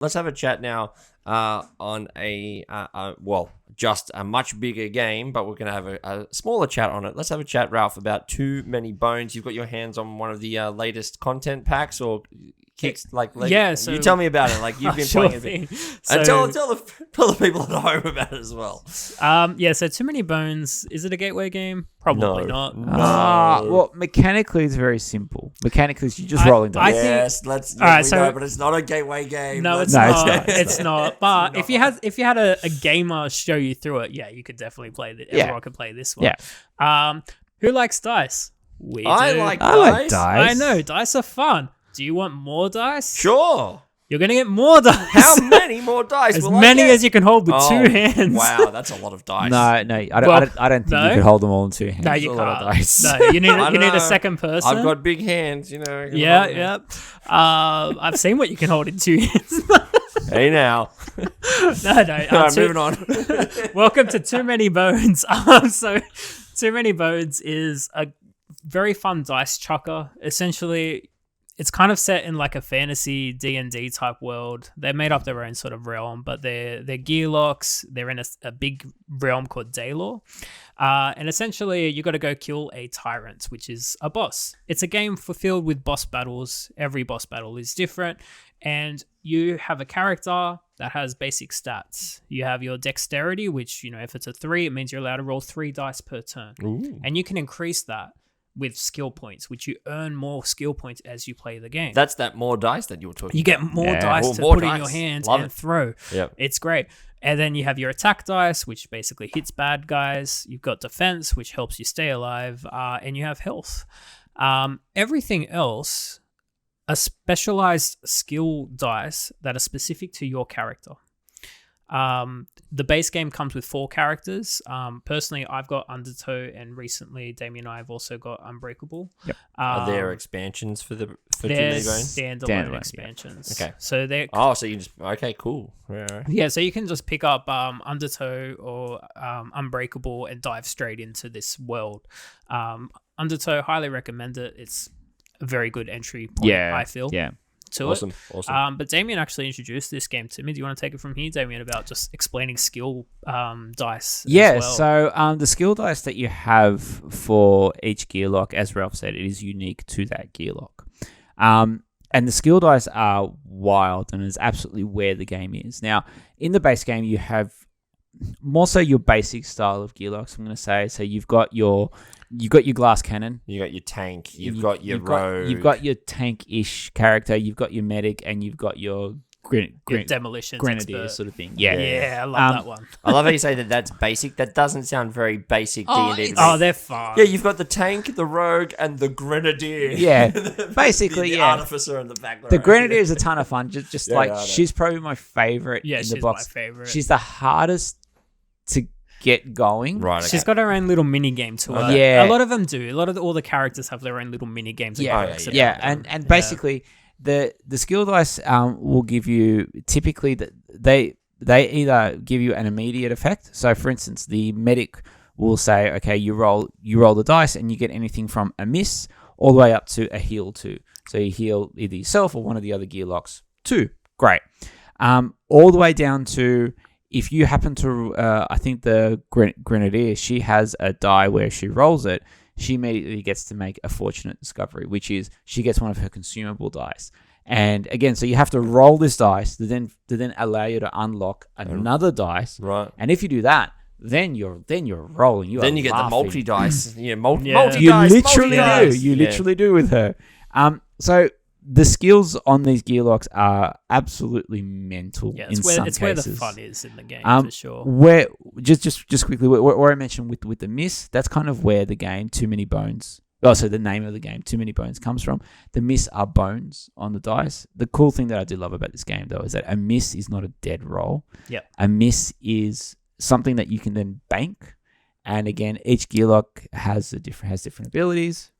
let's have a chat now on just a much bigger game, but we're going to have a smaller chat on it. Let's have a chat, Ralph, about Too Many Bones. You've got your hands on one of the latest content packs or kicks, So you tell me about it. Like you've been playing it, and tell the people at home about it as well. So Too Many Bones, is it a gateway game? Probably not. Well, mechanically it's very simple. Mechanically, you're just rolling dice. But it's not a gateway game. No, it's not. It's not. But if you had a gamer show you through it, yeah, you could definitely play it. Everyone could play this one. Yeah. Who likes dice? We do. I like dice. I know dice are fun. Do you want more dice? Sure. You're gonna get more dice. How many more dice? As many as you can hold with 2 hands. Wow, that's a lot of dice. No, I don't think you could hold them all in 2 hands. No, you can't. A lot of dice. No, you need a second person. I've got big hands, you know. Yeah. I've seen what you can hold in 2 hands. Hey now. No. Alright, moving on. Welcome to Too Many Bones. So Too Many Bones is a very fun dice chucker. Essentially, it's kind of set in like a fantasy D&D type world. They made up their own sort of realm, but they're gearlocks. They're in a big realm called Daylor. And essentially, you got to go kill a tyrant, which is a boss. It's a game filled with boss battles. Every boss battle is different. And you have a character that has basic stats. You have your dexterity, which, if it's a 3, it means you're allowed to roll 3 dice per turn. Ooh. And you can increase that with skill points, which you earn more skill points as you play the game. That's that more dice that you were talking You about. get more dice to put in your hands and throw. Yep. It's great. And then you have your attack dice, which basically hits bad guys. You've got defense, which helps you stay alive. And you have health. Everything else are specialized skill dice that are specific to your character. The base game comes with 4 characters. Personally, I've got Undertow, and recently Damien and I have also got Unbreakable. Yep. Are there expansions for Too Many They're Bones? standalone expansions. Yeah. Okay. So they're So you just cool. yeah. So you can just pick up Undertow or Unbreakable and dive straight into this world. Undertow, highly recommend it. It's a very good entry point. I feel. Yeah. Awesome. But Damien actually introduced this game to me. Do you want to take it from here, Damien, about just explaining skill dice? Yeah, as well? So the skill dice that you have for each gearlock, as Ralph said, it is unique to that gearlock. And the skill dice are wild and is absolutely where the game is. Now, in the base game, you have more so your basic style of gearlocks, I'm going to say. So you've got your glass cannon. You got your tank. You've got your rogue. You've got your tank-ish character. You've got your medic, and you've got your demolition grenadier expert. sort of thing. Yeah, I love that one. I love how you say that that's basic. That doesn't sound very basic D&D. They're fun. Yeah, you've got the tank, the rogue, and the grenadier. Yeah, basically, the artificer in the background. The grenadier is a ton of fun. Just she's probably my favorite in the box. My favorite. She's the hardest to get going. Right. She's got her own little mini game to her. Yeah. A lot of them do. All the characters have their own little mini games. And basically the skill dice will give you typically they either give you an immediate effect. So for instance, the medic will say, okay, you roll the dice and you get anything from a miss all the way up to a heal 2. So you heal either yourself or one of the other gearlocks 2. Great. All the way down to if you happen to, I think the Grenadier, she has a die where she rolls it, she immediately gets to make a fortunate discovery, which is she gets one of her consumable dice. And again, so you have to roll this dice to then allow you to unlock another dice. Right. And if you do that, then you're rolling. You get the multi dice. Multi you dice. You literally do with her. So the skills on these gearlocks are absolutely mental. Yeah, it's where the fun is in the game for sure. Where just quickly, where I mentioned with the miss, that's kind of where the game Too Many Bones. Oh, so the name of the game Too Many Bones comes from. The miss are bones on the dice. The cool thing that I do love about this game though is that a miss is not a dead roll. Yeah, a miss is something that you can then bank. And again, each gearlock has different abilities.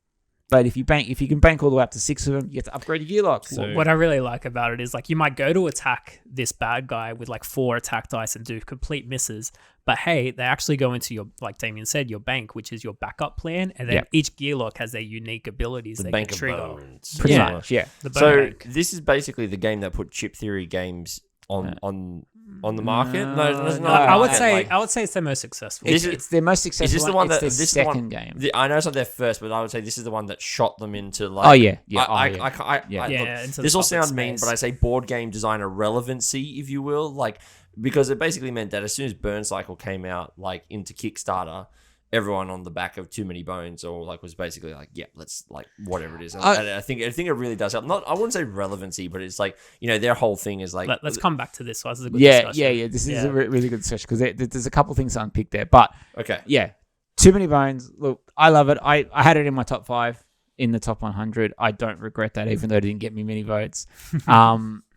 But if you can bank all the way up to 6 of them, you get to upgrade your gearlock. So what I really like about it is you might go to attack this bad guy with 4 attack dice and do complete misses. But hey, they actually go into your, like Damien said, your bank, which is your backup plan. And then each gearlock has their unique abilities they can trigger. Bones. Pretty much, yeah. So this is basically the game that put chip theory games on the market. No, there's not. I would say it's their most successful. It's their most successful. Is this the one it's that their this second the one, game? I know it's not their first, but I would say this is the one that shot them into like. Oh yeah, yeah. Into this the will public sound mean, space. but I say board game designer relevancy, if you will, like because it basically meant that as soon as Burn Cycle came out, like into Kickstarter, everyone on the back of Too Many Bones or like was basically like, yeah, let's like whatever it is. And I think it really does help. Not I wouldn't say relevancy, but it's like their whole thing is like. Let's come back to this. So this is a good yeah, discussion. yeah. This is a really good discussion because there's a couple things to unpick there. But okay, yeah, Too Many Bones. Look, I love it. I had it in my top 5, in the top 100. I don't regret that, even though it didn't get me many votes.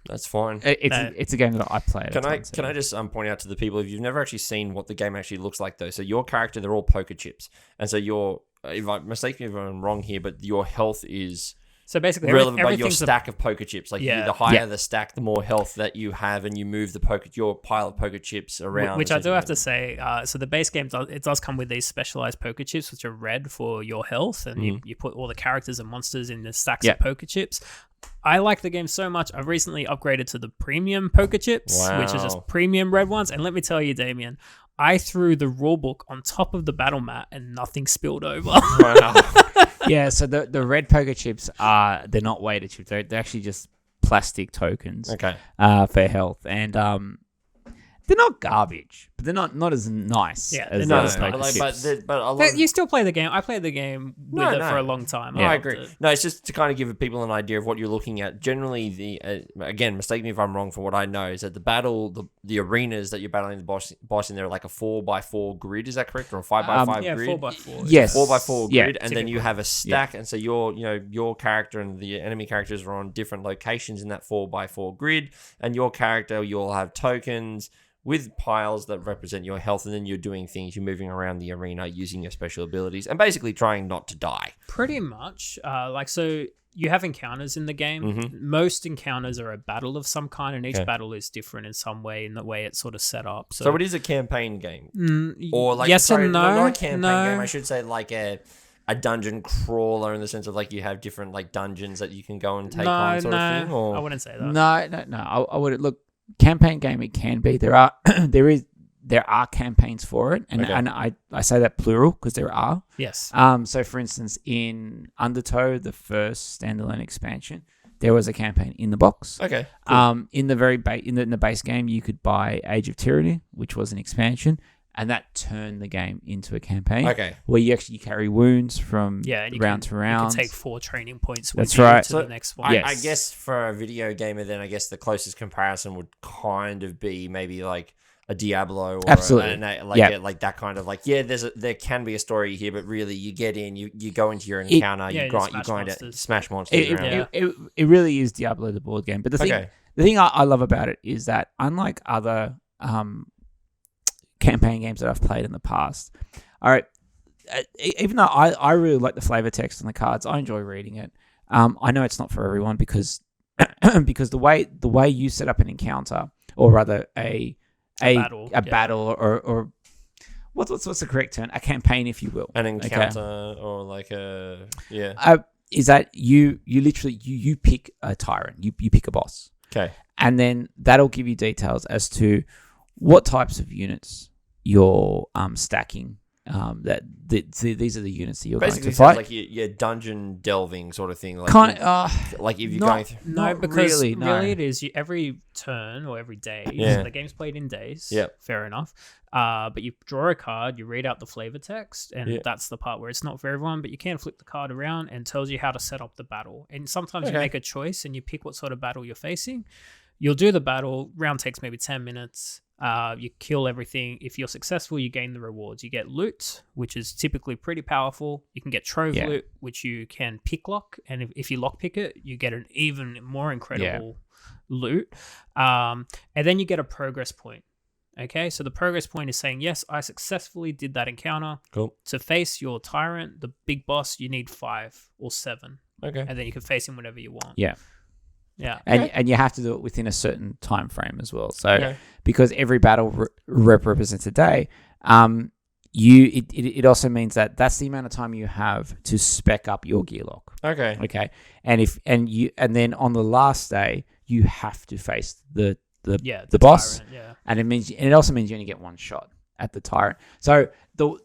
that's fine. It's a game that I play. Can I just point out to the people, if you've never actually seen what the game actually looks like though? So your character, they're all poker chips, and so if I mistake me if I'm wrong here, but your health is So basically, relevant by your stack of poker chips. Like Yeah. the higher the stack, the more health that you have, and you move your pile of poker chips around. Which I do have to say, so the base game does come with these specialized poker chips, which are red for your health, and you put all the characters and monsters in the stacks of poker chips. I like the game so much. I've recently upgraded to the premium poker chips, which is just premium red ones. And let me tell you, Damien, I threw the rulebook on top of the battle mat and nothing spilled over. Wow. Yeah, so the red poker chips they're not weighted chips. They're actually just plastic tokens. Okay. For health, and they're not garbage, but they're not as nice. Yeah, as they're not those as poker nice. chips. But a lot You still play the game. I played the game with it for a long time. I loved agree. it. No, it's just to kind of give people an idea of what you're looking at. Generally, again, mistake me if I'm wrong. For what I know, is that the arenas that you're battling the boss in there are like a 4x4 grid. Is that correct, or a 5x5 grid? 4x4. Yes. 4x4 Yeah. grid, and then you have a stack, and so your character and the enemy characters are on different locations in that 4x4 grid, and your character, you'll have tokens with piles that represent your health, and then you're doing things, you're moving around the arena using your special abilities, and basically trying not to die. Pretty much. So you have encounters in the game. Mm-hmm. Most encounters are a battle of some kind, and each battle is different in some way, in the way it's sort of set up. So it is a campaign game, or like yes and no. not a campaign game. I should say like a dungeon crawler in the sense of like you have different like dungeons that you can go and take on sort of thing. Or I wouldn't say that. No. I would look. Campaign game it can be. There are campaigns for it, and I say that plural because there are. Yes. So for instance, in Undertow, the first standalone expansion, there was a campaign in the box. Okay. Cool. In the very in the base game, you could buy Age of Tyranny, which was an expansion, and that turned the game into a campaign. Okay. Where you actually carry wounds from and round to round. You can take 4 training points with That's you right. to the next one. Yes. I guess for a video gamer, then I guess the closest comparison would kind of be maybe like a Diablo or Absolutely. like that kind of like there can be a story here, but really you get in, you go into your encounter, you grind it, smash monsters. It really is Diablo the board game. But the thing I love about it is that unlike other campaign games that I've played in the past, all right, even though I really like the flavor text on the cards, I enjoy reading it. I know it's not for everyone because the way you set up an encounter, or rather a battle or what's the correct term? A campaign, if you will. An encounter or like is that you literally you pick a tyrant, you pick a boss. Okay. And then that'll give you details as to what types of units you're stacking. These are the units that you're basically going to fight. Like your dungeon delving sort of thing. Like like if you're going through. No, because really, it is every turn or every day. Yeah. So the game's played in days. Yeah. Fair enough. But you draw a card, you read out the flavor text, and that's the part where it's not for everyone, but you can flip the card around and tells you how to set up the battle. And sometimes you make a choice and you pick what sort of battle you're facing. You'll do the battle. Round takes maybe 10 minutes. You kill everything. If you're successful, you gain the rewards. You get loot, which is typically pretty powerful. You can get trove loot, which you can pick lock. And if you lock pick it, you get an even more incredible loot. And then you get a progress point. Okay, so the progress point is saying, yes, I successfully did that encounter. Cool. To face your tyrant, the big boss, you need 5 or 7. Okay. And then you can face him whenever you want. Yeah. Yeah. And you have to do it within a certain time frame as well. So because every battle represents a day, it also means that that's the amount of time you have to spec up your gear lock. Okay. Okay. And then on the last day you have to face the the boss, tyrant, yeah. and it also means you only get one shot at the tyrant. So the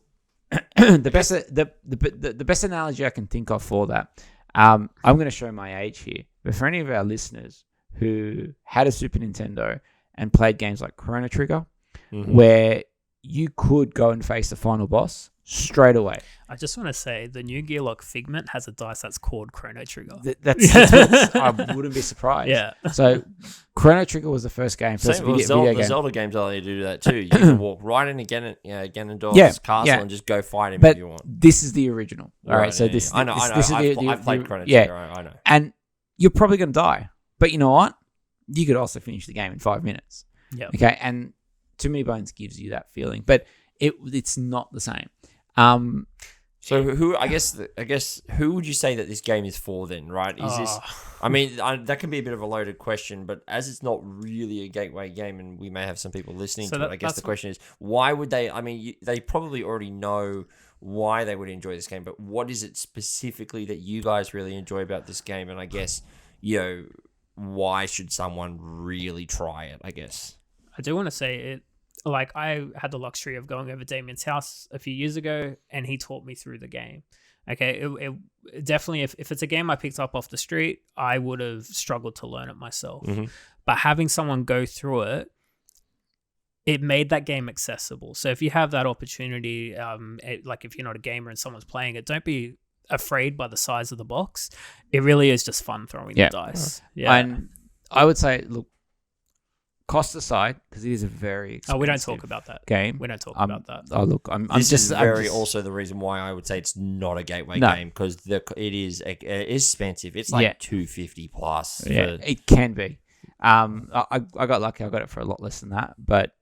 the best analogy I can think of for that, I'm going to show my age here, but for any of our listeners who had a Super Nintendo and played games like Chrono Trigger, where you could go and face the final boss straight away. I just want to say the new Gearlock Figment has a dice that's called Chrono Trigger. I wouldn't be surprised. Yeah. So Chrono Trigger was the first game. First video game. The Zelda games allow you to do that too. You can walk right into Ganondorf's castle and just go fight him if you want. This is the original. All right. So this. I know. This I've played Chrono Trigger. I know. And you're probably going to die, but you know what? You could also finish the game in 5 minutes. Yeah. Okay. And Too Many Bones gives you that feeling, but it's not the same. So who who would you say that this game is for then, right? Is this? I mean, that can be a bit of a loaded question, but as it's not really a gateway game, and we may have some people listening to it, I guess the question is, why would they? I mean, they probably already know why they would enjoy this game, but what is it specifically that you guys really enjoy about this game? And I guess, why should someone really try it? I guess I do want to say it. Like, I had the luxury of going over Damien's house a few years ago, and he taught me through the game. Okay, it definitely, if it's a game I picked up off the street, I would have struggled to learn it myself. But having someone go through it, it made that game accessible. So if you have that opportunity, like if you're not a gamer and someone's playing it, don't be afraid by the size of the box. It really is just fun throwing the dice. Yeah, and I would say, look, cost aside, because it is a very expensive we don't talk about that game. We don't talk about that. Oh, look, this is also the reason why I would say it's not a gateway game, because it is expensive. It's like $250 plus. Yeah, it can be. I got lucky. I got it for a lot less than that, but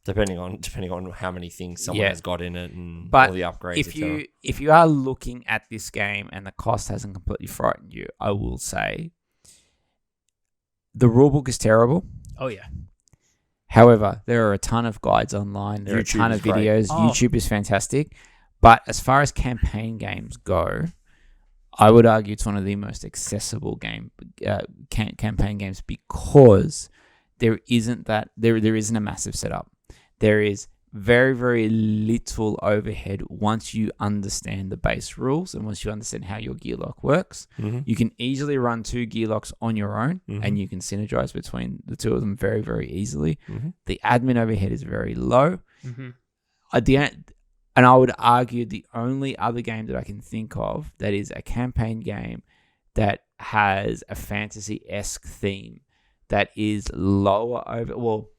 depending on how many things someone has got in it and all the upgrades. If you are looking at this game and the cost hasn't completely frightened you, I will say the rulebook is terrible. Oh, yeah. However, there are a ton of guides online. There are a ton of videos. YouTube is fantastic. But as far as campaign games go, I would argue it's one of the most accessible campaign games, because there isn't a massive setup. There is very, very little overhead once you understand the base rules and once you understand how your gear lock works. You can easily run 2 gear locks on your own, and you can synergize between the two of them very, very easily. The admin overhead is very low. At the end, and I would argue the only other game that I can think of that is a campaign game that has a fantasy-esque theme that is lower over... Well,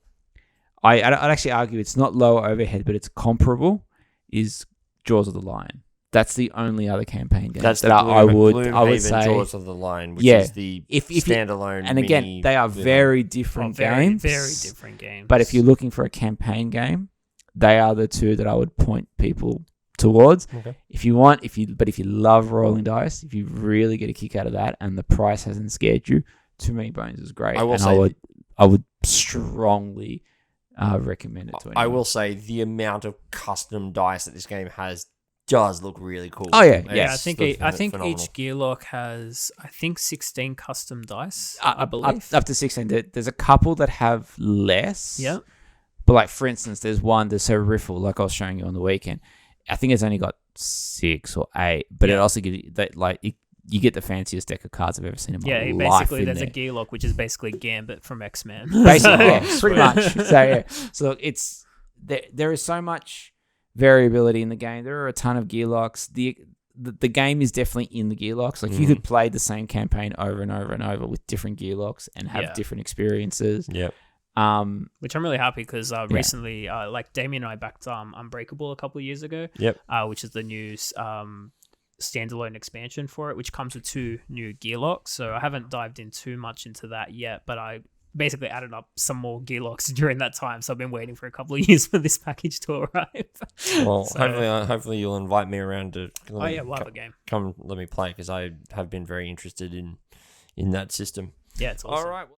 I'd actually argue it's not lower overhead, but it's comparable, is Jaws of the Lion. That's the only other campaign game I would say Jaws of the Lion, which is the standalone. And again, they are very different games. Very different games. But if you're looking for a campaign game, they are the two that I would point people towards. Okay. If you love rolling dice, if you really get a kick out of that, and the price hasn't scared you, Too Many Bones is great. I would strongly recommend it to anyone. I will say the amount of custom dice that this game has does look really cool. Oh yeah, I think each gear lock has 16 custom dice. I believe up to 16. There's a couple that have less. Yeah. But like for instance, there's Riffle, like I was showing you on the weekend. I think it's only got 6 or 8, but it also gives you that you get the fanciest deck of cards I've ever seen in my life. Yeah, basically there's a gear lock, which is basically Gambit from X-Men. Basically, pretty much. So look, it's there is so much variability in the game. There are a ton of gear locks. The game is definitely in the gear locks. Like you could play the same campaign over and over and over with different gear locks and have different experiences. Yep. Which I'm really happy because recently, like Damien and I backed Unbreakable a couple of years ago. Yep. Which is the new standalone expansion for it, which comes with 2 new gear locks. So I haven't dived in too much into that yet, but I basically added up some more gear locks during that time. So I've been waiting for a couple of years for this package to arrive. Well, hopefully you'll invite me around to. We'll have a game. Come, let me play, because I have been very interested in that system. Yeah, it's awesome. All right.